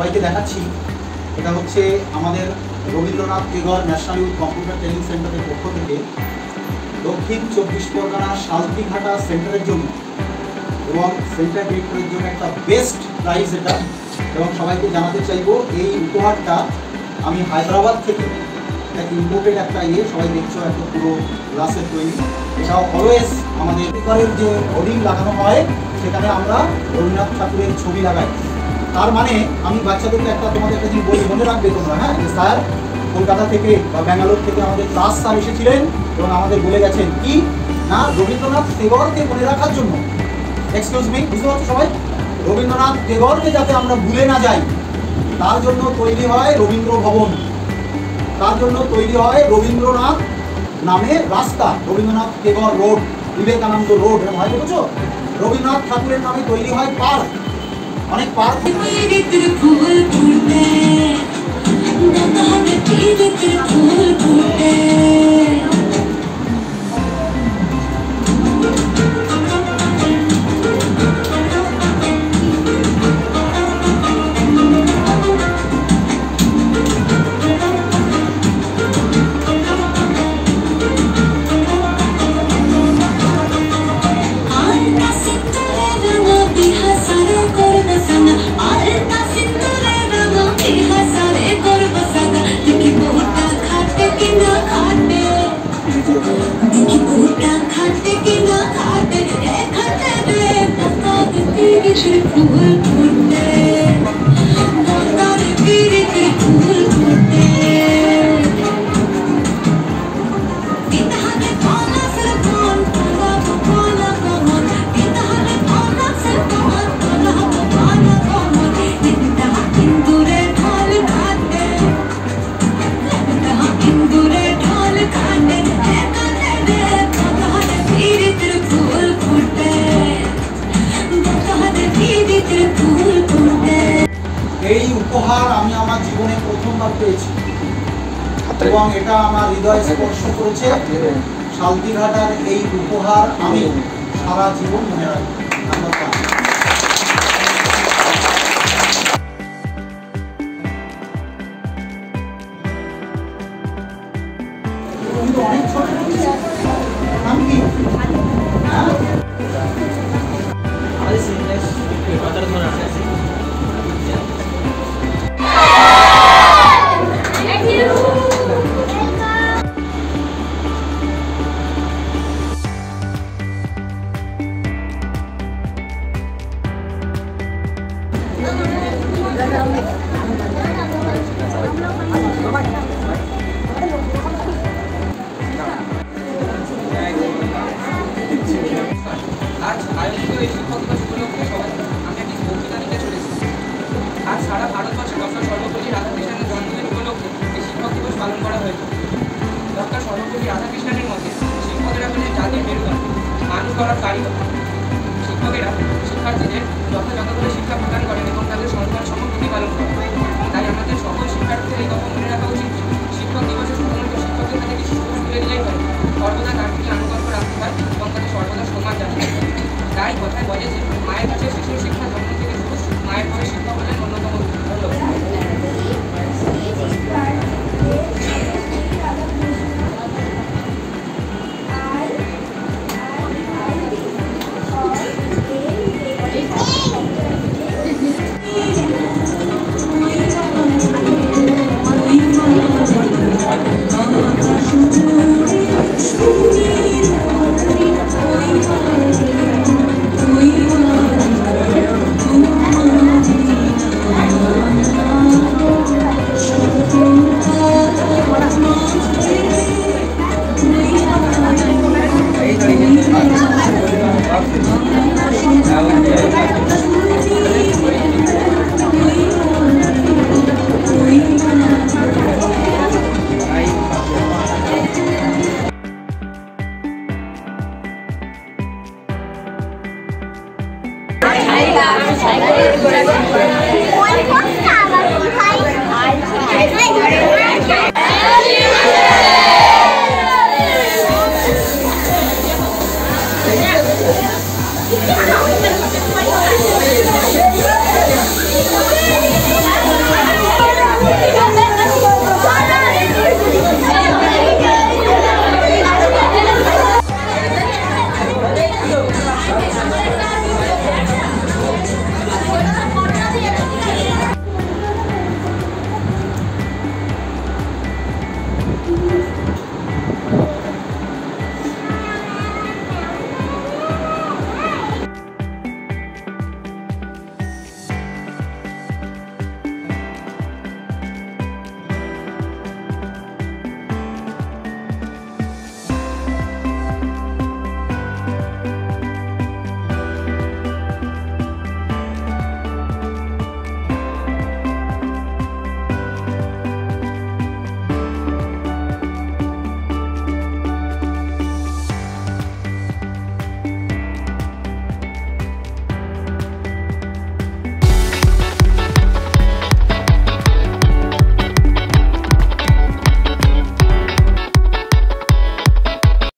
সবাইকে দেখাচ্ছি। এটা হচ্ছে আমাদের Rabindranath Tagore national youth computer training সেন্টারের পক্ষ থেকে দক্ষিণ 24 পরগনা শালতিঘাটা সেন্টারের জন্য এবং সেন্টার ডিরেক্টরের জন্য একটা বেস্ট প্রাইজ এটা। এবং সবাইকে জানাতে চাইবো এই উপহারটা আমি হায়দ্রাবাদ থেকে একটা ইম্পোর্টেড একটা সবাই দেখছো একটা পুরো গ্লাসের তৈরি। এটা অলওয়েজ আমাদের স্পিকারের যে হোর্ডিং লাগানো হয় সেখানে আমরা রবীন্দ্রনাথ ঠাকুরের ছবি লাগাই। তার মানে আমি বাচ্চাদেরকে তোমাদের একটা জিনিস বলি, মনে রাখবে তোমরা, হ্যাঁ, যে স্যার কলকাতা থেকে বা ব্যাঙ্গালোর থেকে আমাদের ক্লাস স্যার এসেছিলেন এবং আমাদের বলে গেছেন কি না, রবীন্দ্রনাথ টেগরকে মনে রাখার জন্য, এক্সকিউজ মি, বুঝতে পারছো সবাই, রবীন্দ্রনাথ টেগরকে যাতে আমরা ভুলে না যাই তার জন্য তৈরি হয় রবীন্দ্র ভবন, তার জন্য তৈরি হয় রবীন্দ্রনাথ নামে রাস্তা, রবীন্দ্রনাথ টেগর রোড, বিবেকানন্দ রোড, এরকম হয়, বুঝেছো? রবীন্দ্রনাথ ঠাকুরের নামে তৈরি হয় পার্ক, অনেক পার্ক। এই উপহার আমি আমার জীবনে প্রথমবার পেয়েছি এবং এটা আমার হৃদয় স্পর্শ করেছে। শালতিঘাটার এই উপহার আমি সারা জীবন মনে রাখবো। অনেক ছোট নাম কি? আজ আয়োজিত এই শিক্ষক দিবস উপলক্ষে আমি একটি বক্তৃতা দিতে চলেছি। আজ সারা ভারতবর্ষে ডক্টর সর্বপল্লী রাধাকৃষ্ণনের জন্মদিন উপলক্ষে এই শিক্ষক দিবস পালন করা হয়েছে। ডক্টর সর্বপল্লী রাধাকৃষ্ণনের মতে শিক্ষকেরা হলেন জাতির মেরুদণ্ড, মানুষ গড়ার কারিগর। শিক্ষকেরা শিক্ষার্থীদের যথাযথভাবে শিক্ষা প্রদান করেন এবং তাদের সম্মান সম প্রতিপালন করেন। তাই আমাদের সকল শিক্ষার্থীদের এই কথা মনে রাখা উচিত। শিক্ষক দিবসে শুধুমাত্র শিক্ষকদের হাতে কিছু সুযোগ তুলে দিলেই হয়, সর্বদা তার প্রতি আনুগত্য রাখতে হয় এবং তাদের সর্বদা সম্মান জানাতে হয়। তাই কথায় বলে যে মায়ের কাছে শিশুর শিক্ষা জন্ম থেকে শুরু, মায়ের পরে শিক্ষক হলেন অন্যতম। Yeah.